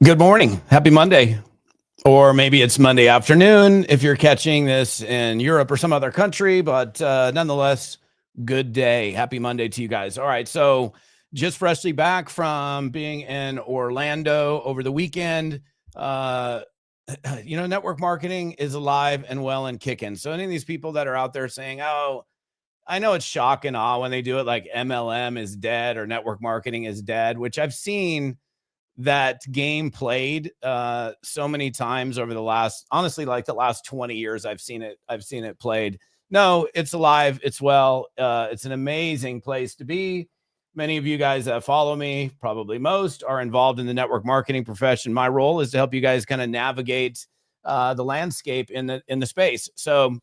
Good morning. Happy Monday. Or maybe it's Monday afternoon if you're catching this in Europe or some other country, but nonetheless, good day. Happy Monday to you guys. All right. So, just freshly back from being in Orlando over the weekend. Uh, Network marketing is alive and well and kicking. So, any of these people that are out there saying, oh, I know it's shock and awe when they do it, like MLM is dead or network marketing is dead, which I've seen that game played so many times over the last, honestly, like the last 20 years. I've seen it played. No, it's alive, it's well. It's an amazing place to be. Many of you guys that follow me, probably most, are involved in the network marketing profession. My role is to help you guys kind of navigate the landscape in the space. So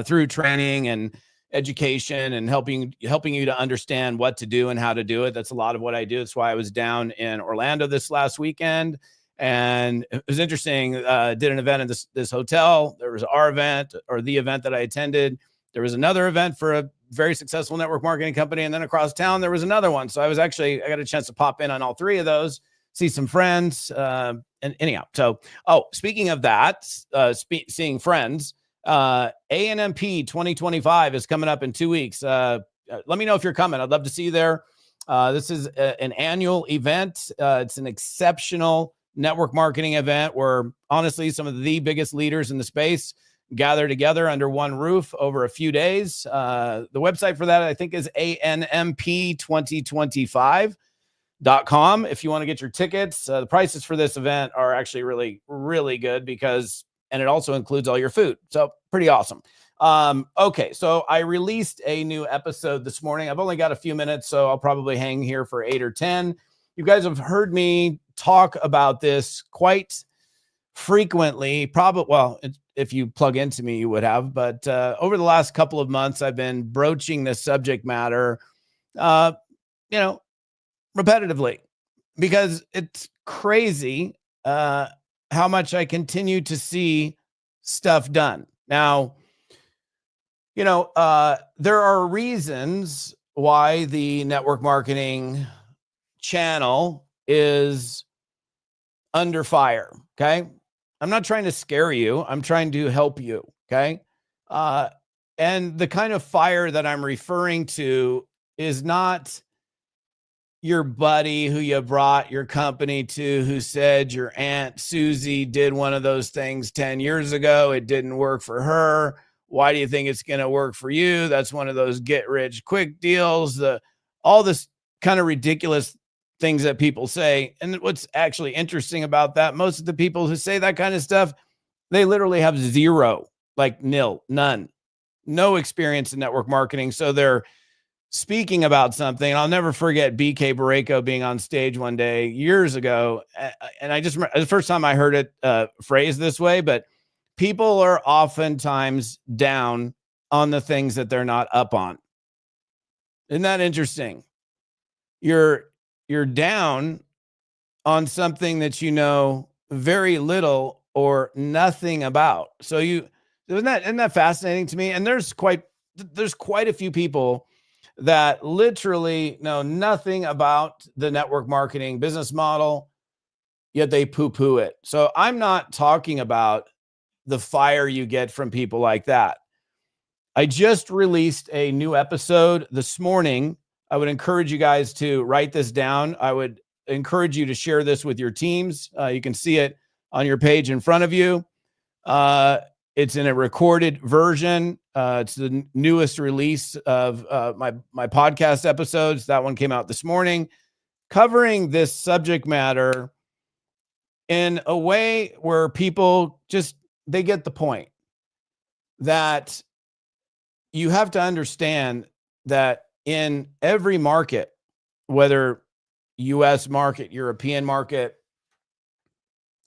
through training and education and helping you to understand what to do and how to do it. That's a lot of what I do. That's why I was down in Orlando this last weekend, and it was interesting. Did an event in this hotel. There was our event, or the event that I attended. There was another event for a very successful network marketing company, and then across town there was another one. So I got a chance to pop in on all three of those, see some friends, and anyhow. So, speaking of that, seeing friends. ANMP 2025 is coming up in 2 weeks. Let me know if you're coming. I'd love to see you there. This is an annual event. It's an exceptional network marketing event where, honestly, some of the biggest leaders in the space gather together under one roof over a few days. The website for that, I think, is ANMP2025.com. If you want to get your tickets, the prices for this event are actually really, really good and it also includes all your food. So pretty awesome. Okay, so I released a new episode this morning. I've only got a few minutes, so I'll probably hang here for 8 or 10. You guys have heard me talk about this quite frequently. If you plug into me, you would have. But over the last couple of months, I've been broaching this subject matter, repetitively, because it's crazy how much I continue to see stuff done. Now, there are reasons why the network marketing channel is under fire. Okay. I'm not trying to scare you. I'm trying to help you. Okay. And the kind of fire that I'm referring to is not your buddy who you brought your company to, who said your Aunt Susie did one of those things 10 years ago. It didn't work for her. Why do you think it's going to work for you? That's one of those get rich quick deals, all this kind of ridiculous things that people say. And what's actually interesting about that, most of the people who say that kind of stuff, they literally have zero, like none, no experience in network marketing. So they're speaking about something. I'll never forget BK Barreco being on stage one day years ago. And I just remember the first time I heard it phrased this way, but people are oftentimes down on the things that they're not up on. Isn't that interesting? You're down on something that you know very little or nothing about. So isn't that fascinating to me? And there's quite a few people that literally know nothing about the network marketing business model, yet they poo-poo it. So I'm not talking about the fire you get from people like that. I just released a new episode this morning. I would encourage you guys to write this down. I would encourage you to share this with your teams. You can see it on your page in front of you. It's in a recorded version. It's the newest release of my podcast episodes. That one came out this morning, covering this subject matter in a way where people they get the point that you have to understand that in every market, whether US market, European market,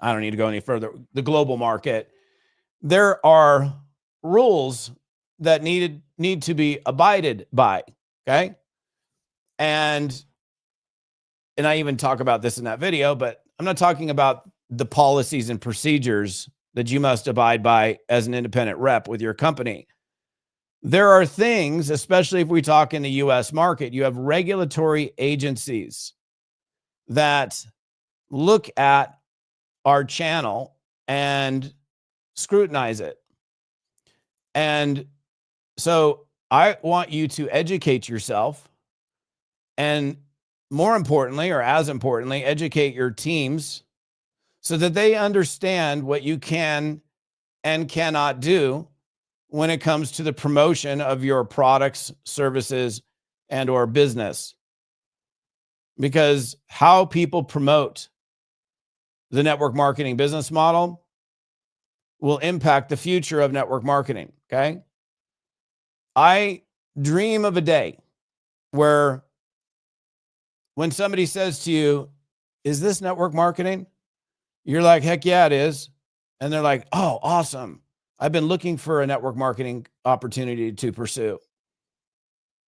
I don't need to go any further, the global market, there are rules that need to be abided by. Okay. And I even talk about this in that video, but I'm not talking about the policies and procedures that you must abide by as an independent rep with your company. There are things, especially if we talk in the US market, you have regulatory agencies that look at our channel and scrutinize it. And so I want you to educate yourself, and more importantly, or as importantly, educate your teams so that they understand what you can and cannot do when it comes to the promotion of your products, services, and or business. Because how people promote the network marketing business model will impact the future of network marketing, okay? I dream of a day where when somebody says to you, "Is this network marketing?" You're like, "Heck yeah, it is." And they're like, "Oh, awesome. I've been looking for a network marketing opportunity to pursue."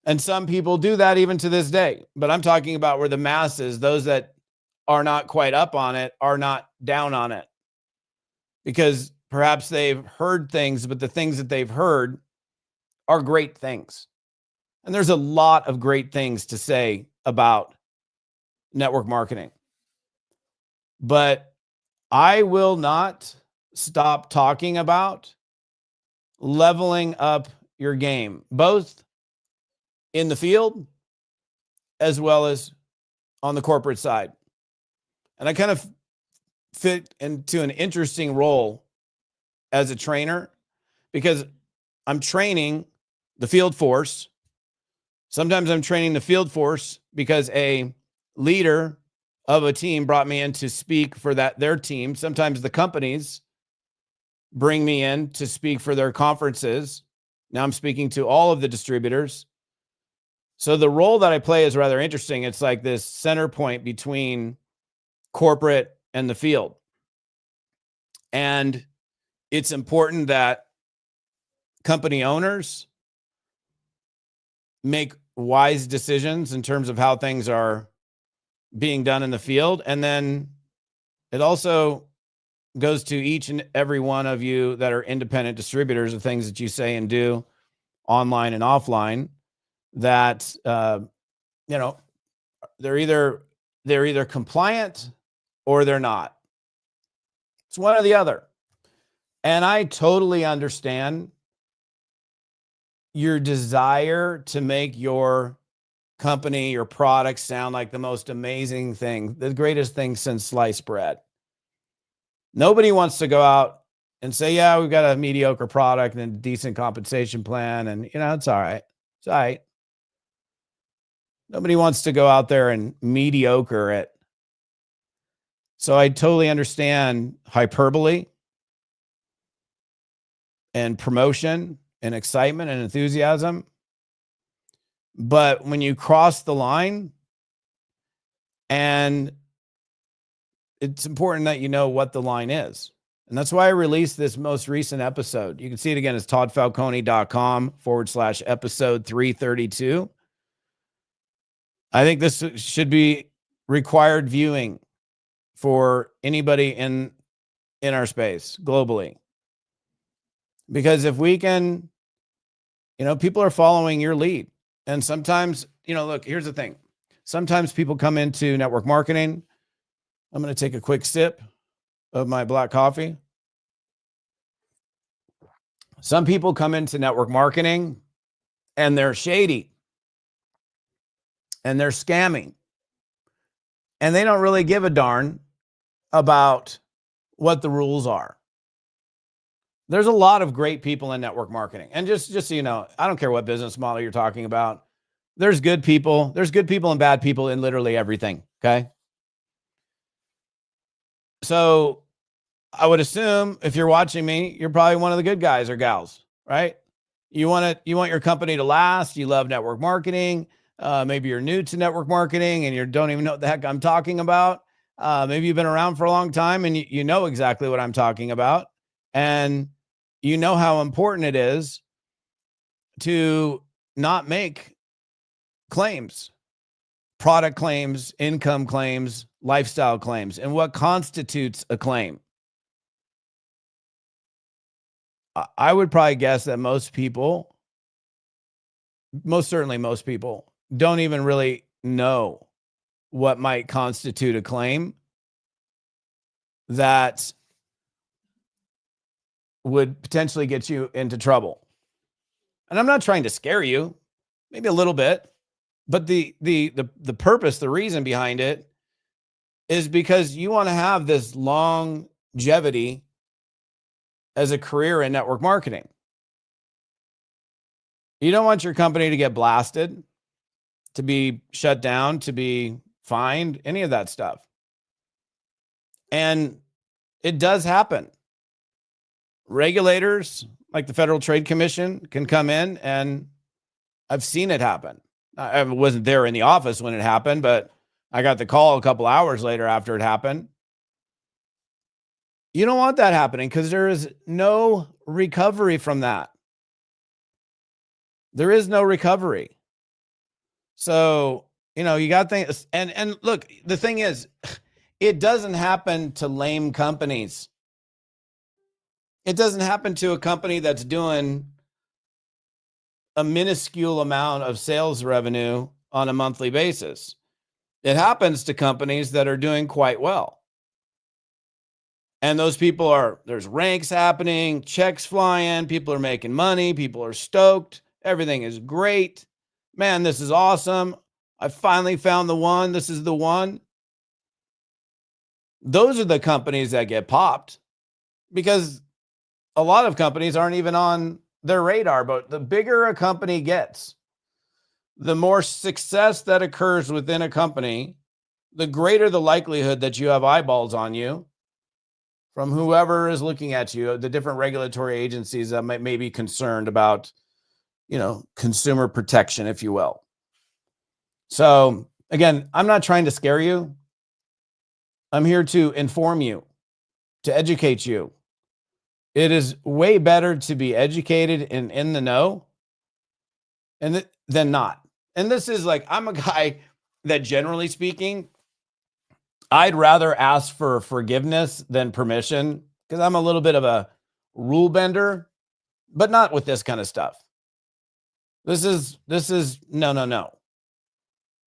And some people do that even to this day. But I'm talking about where the masses, those that are not quite up on it, are not down on it. Because perhaps they've heard things, but the things that they've heard are great things. And there's a lot of great things to say about network marketing. But I will not stop talking about leveling up your game, both in the field as well as on the corporate side. And I kind of fit into an interesting role as a trainer because I'm training the field force. Sometimes I'm training the field force because a leader of a team brought me in to speak for their team. Sometimes the companies bring me in to speak for their conferences. Now I'm speaking to all of the distributors. So the role that I play is rather interesting. It's like this center point between corporate and the field. And it's important that company owners make wise decisions in terms of how things are being done in the field. And then it also goes to each and every one of you that are independent distributors of things that you say and do online and offline that, they're either compliant or they're not. It's one or the other. And I totally understand your desire to make your company, your product sound like the most amazing thing, the greatest thing since sliced bread. Nobody wants to go out and say, "Yeah, we've got a mediocre product and a decent compensation plan, and it's all right. It's all right." Nobody wants to go out there and mediocre it. So I totally understand hyperbole and promotion and excitement and enthusiasm. But when you cross the line, and it's important that you know what the line is. And that's why I released this most recent episode. You can see it again. It's toddfalcone.com/episode 332. I think this should be required viewing for anybody in our space globally. Because if we can, people are following your lead. And sometimes, look, here's the thing. Sometimes people come into network marketing. I'm going to take a quick sip of my black coffee. Some people come into network marketing and they're shady and they're scamming. And they don't really give a darn about what the rules are. There's a lot of great people in network marketing. And just so you know, I don't care what business model you're talking about. There's good people. There's good people and bad people in literally everything. Okay. So I would assume if you're watching me, you're probably one of the good guys or gals, right? You want your company to last. You love network marketing. Maybe you're new to network marketing and you don't even know what the heck I'm talking about. Maybe you've been around for a long time and you know exactly what I'm talking about. And you know how important it is to not make claims, product claims, income claims, lifestyle claims, and what constitutes a claim. I would probably guess that most people most certainly most people don't even really know what might constitute a claim that would potentially get you into trouble. And I'm not trying to scare you, maybe a little bit, but the purpose, the reason behind it is because you want to have this longevity as a career in network marketing. You don't want your company to get blasted, to be shut down, to be fined, any of that stuff. And it does happen. Regulators like the Federal Trade Commission can come in, and I've seen it happen. I wasn't there in the office when it happened, but I got the call a couple hours later after it happened. You don't want that happening because there is no recovery from that. There is no recovery. So, you got things. And look, the thing is, it doesn't happen to lame companies. It doesn't happen to a company that's doing a minuscule amount of sales revenue on a monthly basis. It happens to companies that are doing quite well. And those people there's ranks happening, checks flying, people are making money, people are stoked, everything is great. Man, this is awesome. I finally found the one. This is the one. Those are the companies that get popped because a lot of companies aren't even on their radar. But the bigger a company gets, the more success that occurs within a company, the greater the likelihood that you have eyeballs on you from whoever is looking at you, the different regulatory agencies that may be concerned about, consumer protection, if you will. So again, I'm not trying to scare you. I'm here to inform you, to educate you. It is way better to be educated and in the know than not. And this is like, I'm a guy that generally speaking, I'd rather ask for forgiveness than permission because I'm a little bit of a rule bender, but not with this kind of stuff. This is no.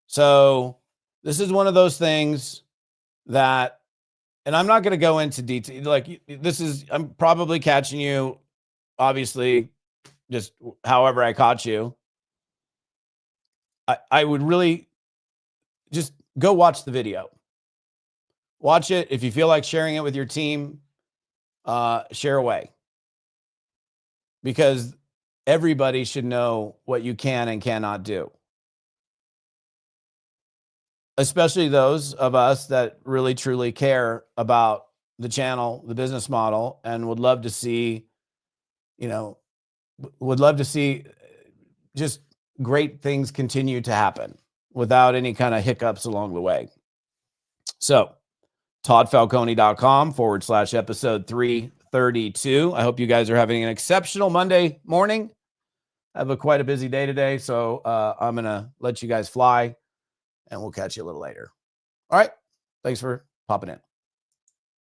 So this is one of those things that, and I'm not going to go into detail. Like I'm probably catching you, obviously, just however I caught you. I would really just go watch the video. Watch it. If you feel like sharing it with your team, share away. Because everybody should know what you can and cannot do. Especially those of us that really, truly care about the channel, the business model, and would love to see, just great things continue to happen without any kind of hiccups along the way. So, toddfalcone.com/episode 332. I hope you guys are having an exceptional Monday morning. I have quite a busy day today, so I'm going to let you guys fly, and we'll catch you a little later. All right. Thanks for popping in.